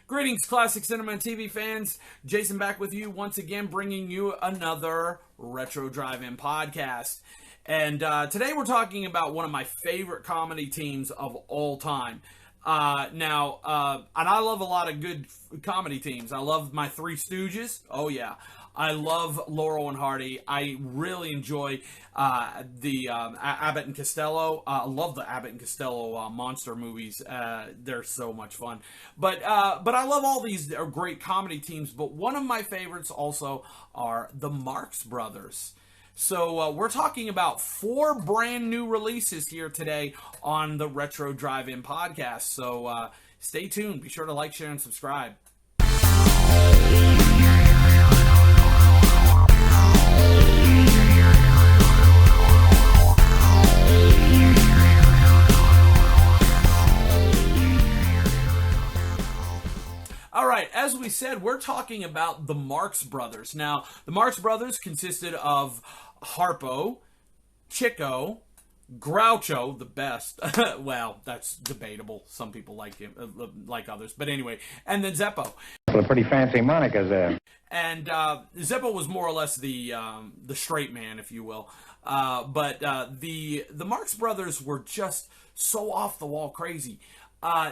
Greetings, classic cinema and TV fans. Jason back with you once again, bringing you another Retro Drive-In podcast. And today we're talking about one of my favorite comedy teams of all time. And I love a lot of good comedy teams. I love my Three Stooges. Oh, yeah. I love Laurel and Hardy. I really enjoy the Abbott and Costello. I love the Abbott and Costello monster movies. They're so much fun. But I love all these great comedy teams. But one of my favorites also are the Marx Brothers. So we're talking about 4 brand new releases here today on the Retro Drive-In podcast. So stay tuned. Be sure to like, share, and subscribe. All right, as we said, we're talking about the Marx Brothers. Now, the Marx Brothers consisted of Harpo, Chico, Groucho, the best. Well, that's debatable. Some people like him, like others. But anyway, and then Zeppo. Well, pretty fancy monikers there. And Zeppo was more or less the straight man, if you will. But the Marx Brothers were just so off the wall crazy.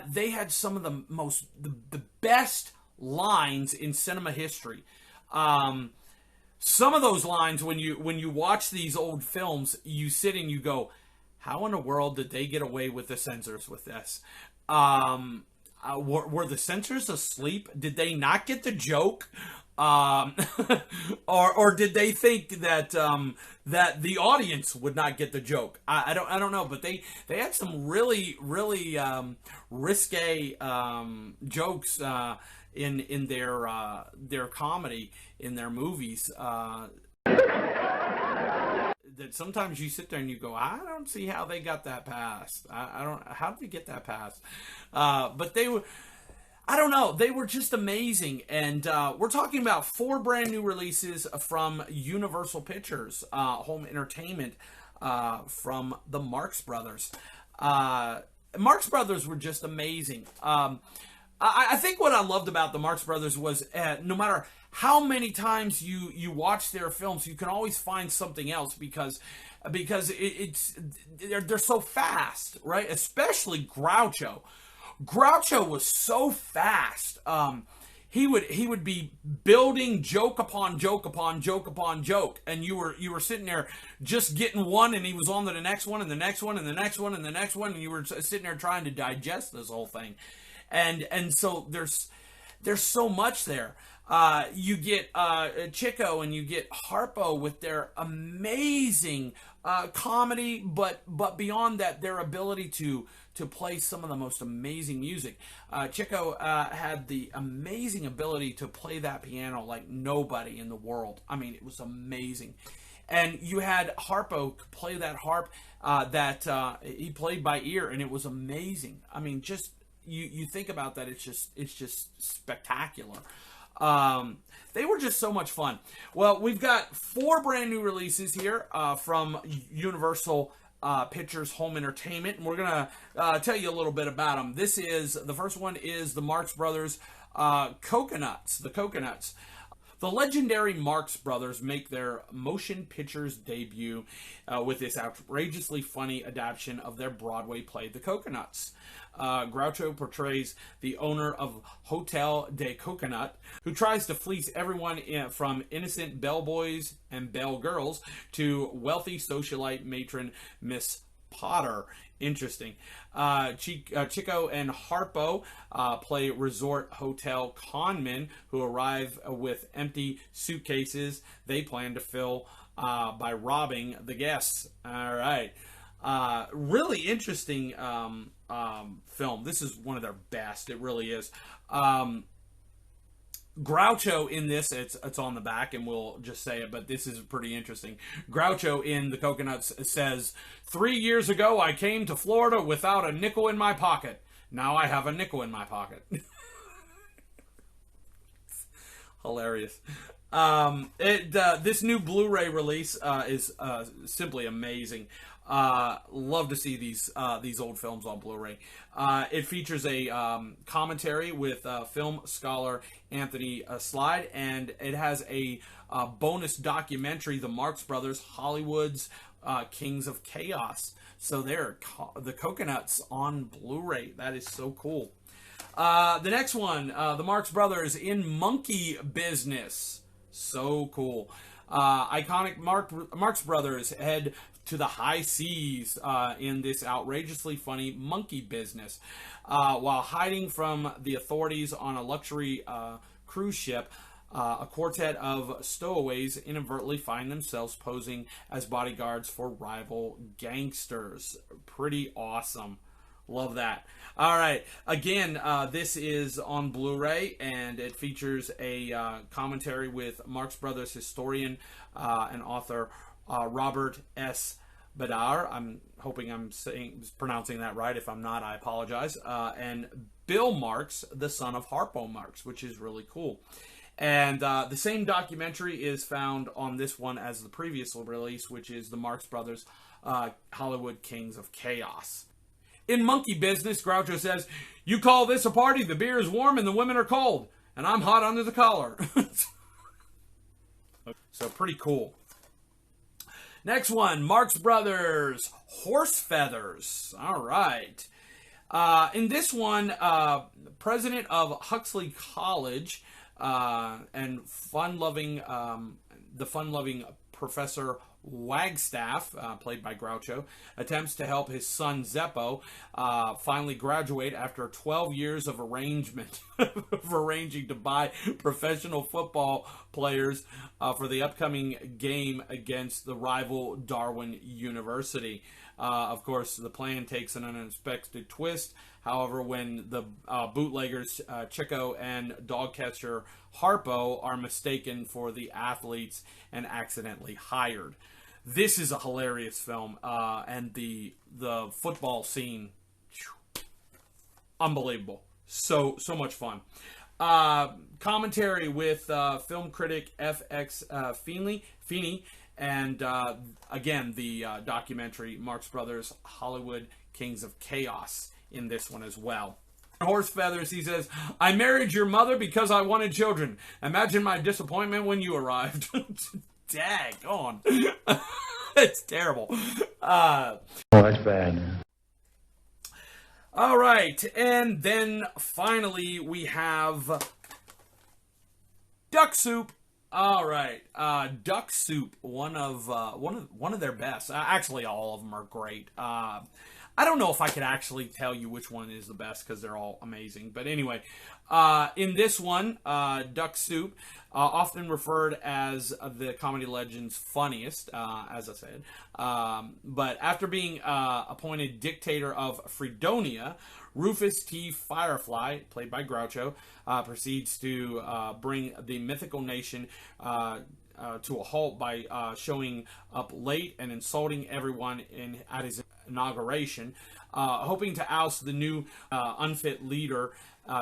They had some of the best lines in cinema history. Some of those lines, when you watch these old films, you sit and you go, how in the world did they get away with the censors with this? Were the censors asleep? Did they not get the joke? Or did they think that that the audience would not get the joke? I don't know, but they had some really risque jokes in their comedy, in their movies. That sometimes you sit there and you go, I don't see how they got that passed. How did they get that passed? But they were, I don't know, they were just amazing. And we're talking about 4 brand new releases from Universal Pictures, home entertainment, from the Marx Brothers. Marx Brothers were just amazing. I think what I loved about the Marx Brothers was no matter how many times you watch their films, you can always find something else because they're so fast, right? Especially Groucho. Groucho was so fast. He would be building joke upon joke upon joke upon joke, and you were sitting there just getting one, and he was on to the next one and the next one and the next one and the next one, and you were sitting there trying to digest this whole thing. And so there's so much there. You get Chico and you get Harpo with their amazing comedy, but beyond that, their ability to play some of the most amazing music. Chico had the amazing ability to play that piano like nobody in the world. I mean, it was amazing. And you had Harpo play that harp that he played by ear, and it was amazing. I mean, just you think about that, it's just spectacular. They were just so much fun. Well, we've got 4 brand new releases here from Universal Pictures Home Entertainment, and we're gonna tell you a little bit about them. The first one is the Marx Brothers Cocoanuts. The Cocoanuts. The legendary Marx Brothers make their motion pictures debut with this outrageously funny adaptation of their Broadway play, The Cocoanuts. Groucho portrays the owner of Hotel de Coconut, who tries to fleece everyone from innocent bellboys and bellgirls to wealthy socialite matron Miss Potter. Interesting. Chico and Harpo play resort hotel conmen who arrive with empty suitcases they plan to fill by robbing the guests. All right. Really interesting film. This is one of their best. It really is. Groucho in this, it's on the back, and we'll just say it, but this is pretty interesting. Groucho in The Cocoanuts says, 3 years ago, I came to Florida without a nickel in my pocket. Now I have a nickel in my pocket. Hilarious. This new Blu-ray release is simply amazing. Love to see these old films on Blu-ray. It features a commentary with film scholar Anthony Slide, and it has a bonus documentary, The Marx Brothers, Hollywood's Kings of Chaos. So they're the Cocoanuts on Blu-ray. That is so cool. The next one, the Marx Brothers in Monkey Business. So cool. Iconic Marx Brothers head to the high seas in this outrageously funny monkey business. While hiding from the authorities on a luxury cruise ship, a quartet of stowaways inadvertently find themselves posing as bodyguards for rival gangsters. Pretty awesome. Love that. All right. Again, this is on Blu-ray, and it features a commentary with Marx Brothers historian and author Robert S. Badar. I'm hoping I'm pronouncing that right. If I'm not, I apologize. And Bill Marx, the son of Harpo Marx, which is really cool. And the same documentary is found on this one as the previous release, which is the Marx Brothers Hollywood Kings of Chaos. In Monkey Business, Groucho says, "You call this a party? The beer is warm and the women are cold, and I'm hot under the collar." So pretty cool. Next one, Marx Brothers Horse Feathers. All right. In this one, president of Huxley College and the fun-loving Professor Wagstaff, played by Groucho, attempts to help his son Zeppo finally graduate after 12 years of arranging to buy professional football players for the upcoming game against the rival Darwin University. Of course, the plan takes an unexpected twist. However, when the bootleggers Chico and dog catcher Harpo are mistaken for the athletes and accidentally hired. This is a hilarious film, and the football scene, unbelievable. So much fun. Commentary with film critic F.X. Feeney, and again, the documentary Marx Brothers Hollywood Kings of Chaos in this one as well. Horse Feathers, he says, "I married your mother because I wanted children. Imagine my disappointment when you arrived." Daggone. It's terrible. Oh, that's bad. All right, and then finally we have Duck Soup. All right, Duck Soup, one of their best. Actually, all of them are great. I don't know if I could actually tell you which one is the best because they're all amazing. But anyway, in this one, Duck Soup, often referred as the comedy legend's funniest, as I said. But after being appointed dictator of Fredonia, Rufus T. Firefly, played by Groucho, proceeds to bring the mythical nation to a halt by showing up late and insulting everyone at his inauguration. Hoping to oust the new unfit leader,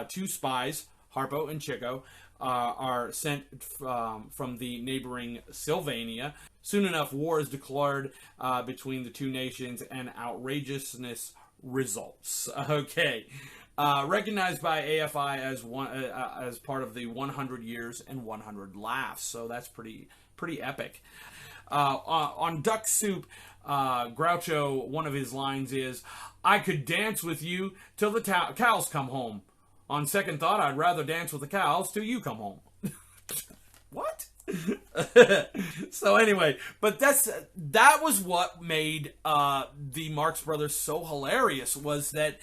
two spies, Harpo and Chico, are sent from the neighboring Sylvania. Soon enough, war is declared between the two nations, and outrageousness results. Okay. Recognized by AFI as part of the 100 Years and 100 Laughs, so that's pretty epic. On Duck Soup, Groucho, one of his lines is, "I could dance with you till the cows come home. On second thought, I'd rather dance with the cows till you come home." What? So anyway, but that was what made the Marx Brothers so hilarious, was that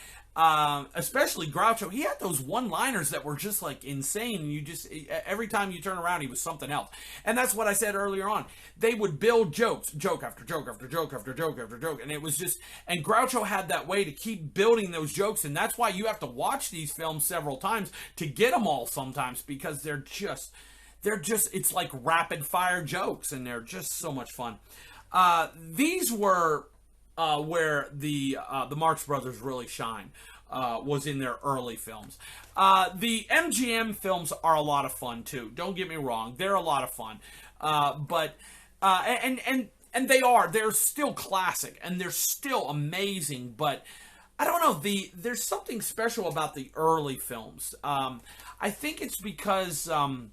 especially Groucho, he had those one-liners that were just like insane. You just, every time you turn around, he was something else. And that's what I said earlier on. They would build jokes, joke after joke after joke after joke after joke, and it was just, and Groucho had that way to keep building those jokes, and that's why you have to watch these films several times to get them all sometimes, because they're just, it's like rapid fire jokes, and they're just so much fun. These were where the Marx Brothers really shine, was in their early films. The MGM films are a lot of fun too. Don't get me wrong; they're a lot of fun. But and they're still classic, and they're still amazing, but I don't know, there's something special about the early films. I think it's because I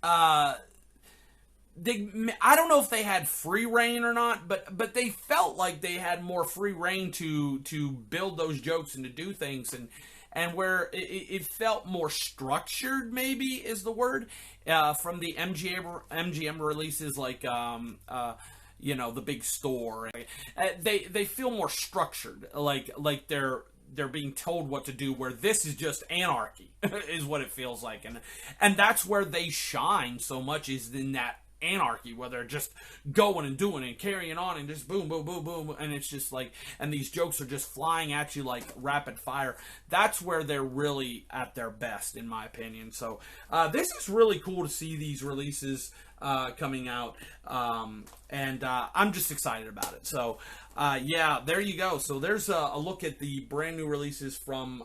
don't know if they had free reign or not, but they felt like they had more free reign to build those jokes and to do things, and where it felt more structured, maybe is the word, from the MGM releases, like The Big Store. They feel more structured, like they're being told what to do, where this is just anarchy is what it feels like, and that's where they shine so much, is in that anarchy, where they're just going and doing and carrying on and just boom, boom, boom, boom, and it's just like, and these jokes are just flying at you like rapid fire. That's where they're really at their best, in my opinion. So this is really cool to see these releases coming out, and I'm just excited about it. So yeah, there you go. So there's a look at the brand new releases from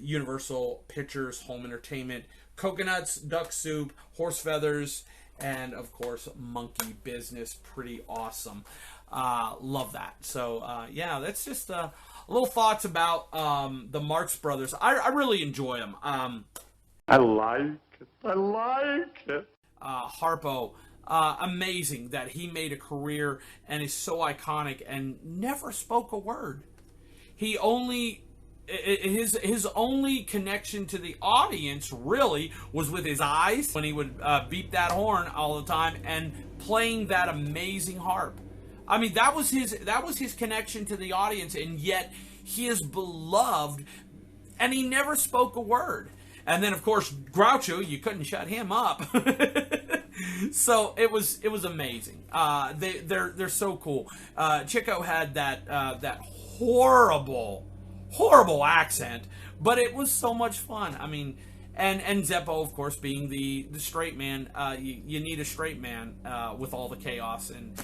Universal Pictures Home Entertainment: Cocoanuts, Duck Soup, Horse Feathers, and of course Monkey Business. Pretty awesome. Love that. So yeah, that's just little thoughts about the Marx Brothers. I really enjoy them. I like it. Harpo, amazing that he made a career and is so iconic and never spoke a word. He only... His only connection to the audience really was with his eyes, when he would beep that horn all the time and playing that amazing harp. I mean, that was his connection to the audience, and yet he is beloved, and he never spoke a word. And then, of course, Groucho, you couldn't shut him up. So it was amazing. They're so cool. Chico had that horrible accent, but it was so much fun. I mean, and Zeppo, of course, being the straight man. You need a straight man with all the chaos, and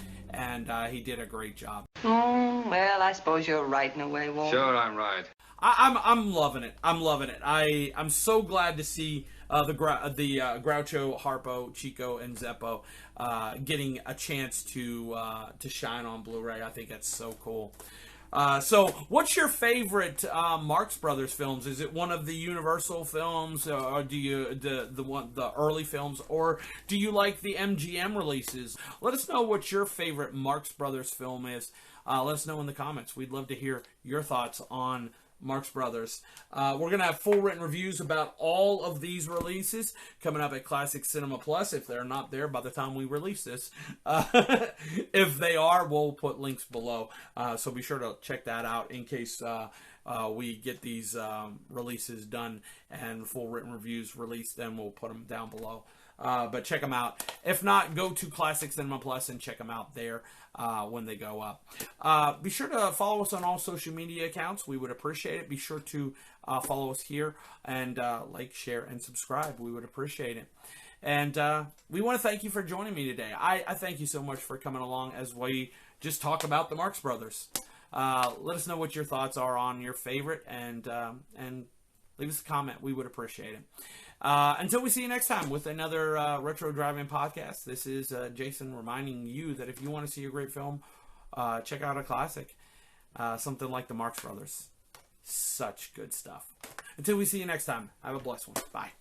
he did a great job. Well, I suppose you're right in a way, Walt. Sure, I'm right. I'm loving it. I'm loving it. I'm so glad to see the Groucho, Harpo, Chico, and Zeppo getting a chance to shine on Blu-ray. I think that's so cool. So, what's your favorite Marx Brothers films? Is it one of the Universal films, or do you the early films, or do you like the MGM releases? Let us know what your favorite Marx Brothers film is. Let us know in the comments. We'd love to hear your thoughts on Marx Brothers. We're going to have full written reviews about all of these releases coming up at Classic Cinema Plus, if they're not there by the time we release this. If they are, we'll put links below. So be sure to check that out in case we get these releases done and full written reviews released, then we'll put them down below. But check them out. If not, go to Classic Cinema Plus and check them out there when they go up. Be sure to follow us on all social media accounts. We would appreciate it. Be sure to follow us here and like, share, and subscribe. We would appreciate it. And we want to thank you for joining me today. I thank you so much for coming along as we just talk about the Marx Brothers. Let us know what your thoughts are on your favorite, and leave us a comment. We would appreciate it. Until we see you next time with another Retro Drive-In podcast, this is Jason reminding you that if you want to see a great film, check out a classic, something like the Marx Brothers. Such good stuff. Until we see you next time, have a blessed one. Bye.